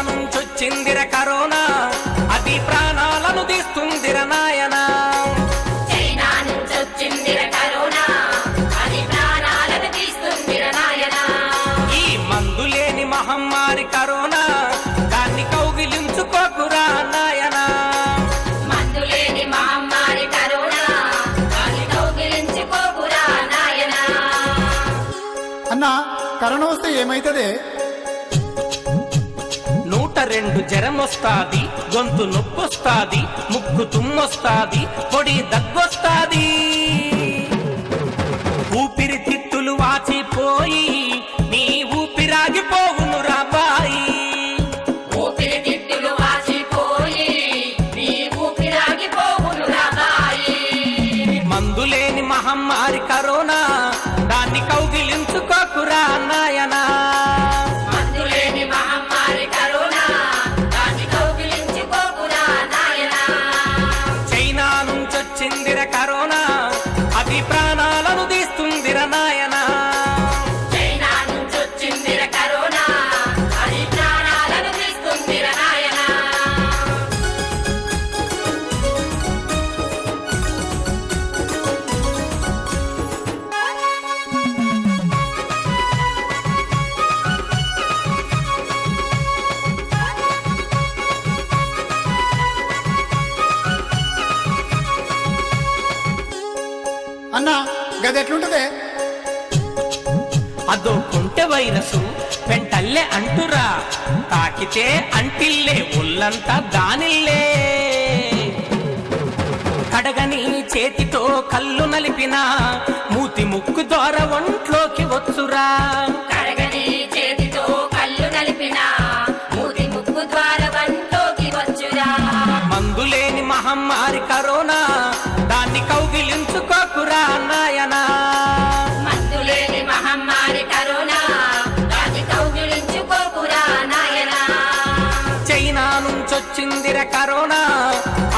నుంచొచ్చిందిర corona, అది ప్రాణాలను తీస్తుందిర నాయనా. చైనా నుంచొచ్చిందిర కరోనా, అది ప్రాణాలను తీస్తుందిర నాయనా. ఈ మందులేని మహమ్మారి కరోనా, దాన్ని కౌగిలించుకోకురా నాయనా. మందులేని మహమ్మారి కరోనా, దాన్ని కౌగిలించుకోకురా నాయనా. అన్నా, కరోనా వస్తే ఏమైతదే? 102 జ్వరమొస్తాది, గొంతు నొప్పొస్తాది, ముక్కు తుమ్మొస్తాది, పొడి దగ్గొస్తాది. ఊపిరితిత్తులు వాచిపోయి నీ ఊపిరాగిపోవును రాబాయి. ఊపిరితిత్తులు వాచిపోయి నీ ఊపిరాగిపోవును రాబాయి. మందులేని మహమ్మారి కరోనా, దాన్ని కౌగిలించుకోకురా నాయనా. మందులేని మహమ్మారి కరోనా, దాన్ని కౌగిలించుకోకురా నాయనా. చైనా నుంచొచ్చిందిర కరోనా, అది ప్రాణాలను తీస్తుందిర నాయనా. చైనా నుంచొచ్చిందిర కరోనా, అది ప్రాణాలను తీస్తుందిర నాయనా. అన్నా, గది ఎట్లుంటదే? అదో కొంటె వైరసు వెంటల్లే అంటురా, తాకితే అంటిల్లే ఒళ్ళంతా దానిల్లే. కడగని చేతితో కళ్ళు నలిపినా మూతి ముక్కు ద్వారా ఒంట్లోకి వచ్చురా. కడగని చేతితో కళ్ళు నలిపినా మూతి ముక్కు ద్వారా వంటోకి వచ్చురా. మందులేని మహమ్మారి కరోనా, దాన్ని కౌగిలించుకోకురా నాయనా. మందులేని మహమ్మారి కరోనా, దాన్ని కౌగిలించుకోకురా నాయనా. చైనా నుంచొచ్చిందిర కరోనా,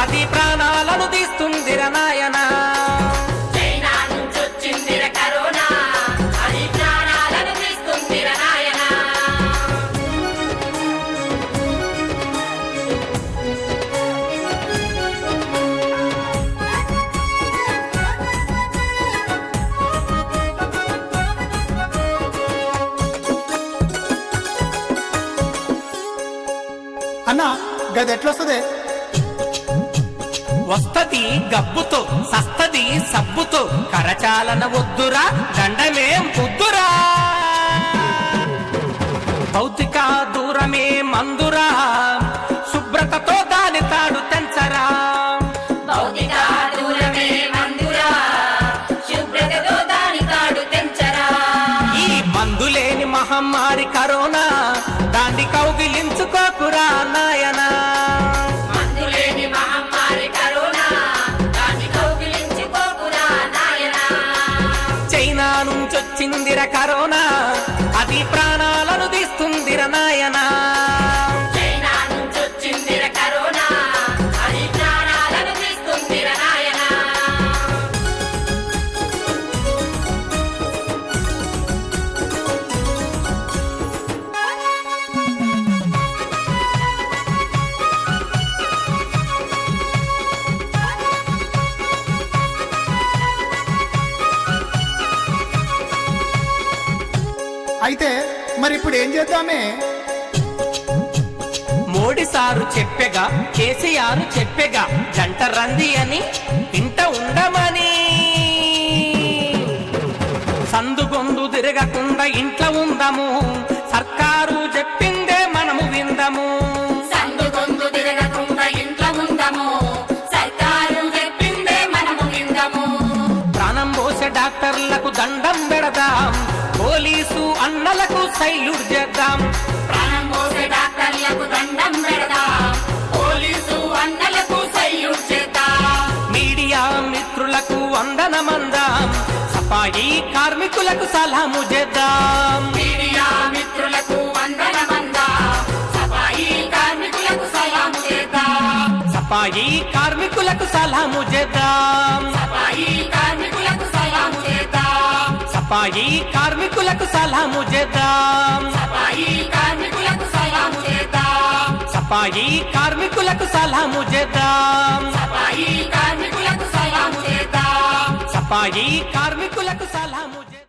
అది ప్రాణాలను తీస్తుందిర నాయనా. చైనా నుంచొచ్చిందిర కరోనా, అది ప్రాణాలను తీస్తుందిర నాయనా. అన్నా, గది ఎట్లొస్తదే? వస్తది గబ్బుతో, సస్తది సబ్బుతో, కరచాలన వద్దురా, దండమేం పొద్దురా. భౌతిక దూరమే మందురా, శుభ్రతతో దాని తాడు తెంచరా. భౌతిక దూరమే మందురా, శుభ్రతతో దాని తాడు తెంచరా. ఈ మందులేని మహమ్మారి కరోనా, దాన్ని కౌగిలించుకోకురా నాయనా. మందులేని మహమ్మారి కరోనా, దాన్ని కౌగిలించుకోకురా నాయనా. చైనా నుంచొచ్చిందిర కరోనా, అది ప్రాణాలను తీస్తుందిర నాయనా. చైనా నుంచొచ్చిందిర కరోనా, అది ప్రాణాలను తీస్తుందిర నాయనా. అయితే మరి ఇప్పుడు ఏం చేద్దామే? మోడీ సారు చెప్పెగా, కేసీఆర్ చెప్పెగా, జంట రంది అని ఇంట ఉండమని. సందుగొందు తిరగకుండా ఇంట్లో ఉందాము, సర్కారు చెప్పిందే మనము విందాము. సందుగొందు తిరగకుండా ఇంట్లో ఉందాము, సర్కారు చెప్పిందే మనము విందాము. ప్రాణం పోసే డాక్టర్లకు దండం పెడదాం, పోలీసు అన్నలకు సైల్యూట్ చేద్దాం. ప్రాణం పోసే డాక్టర్లకు దండం పెడదాం, పోలీసు అన్నలకు సల్యూట్ చేద్దాం. మీడియా మిత్రులకు వందనమందాం, సఫాయి కార్మికులకు సలాము చేద్దాం. మీడియా మిత్రులకు వందనమందాం, సఫాయి కార్మికులకు సలాము చేద్దాం. సఫాయి కార్మికులకు సలాము చేద్దాం. సఫాయి కార్మికులకు సలాము చేద్దాం. సఫాయి కార్మికులకు సలాము చేద్దాం. సఫాయి కార్మికులకు సలాము చేద్దాం. సఫాయి కార్మికులకు సలాము చేద్దాం సఫాయి కార్మికులకు సలాము చేద్దాం సఫాయి కార్మికులకు సలాము చేద్దాం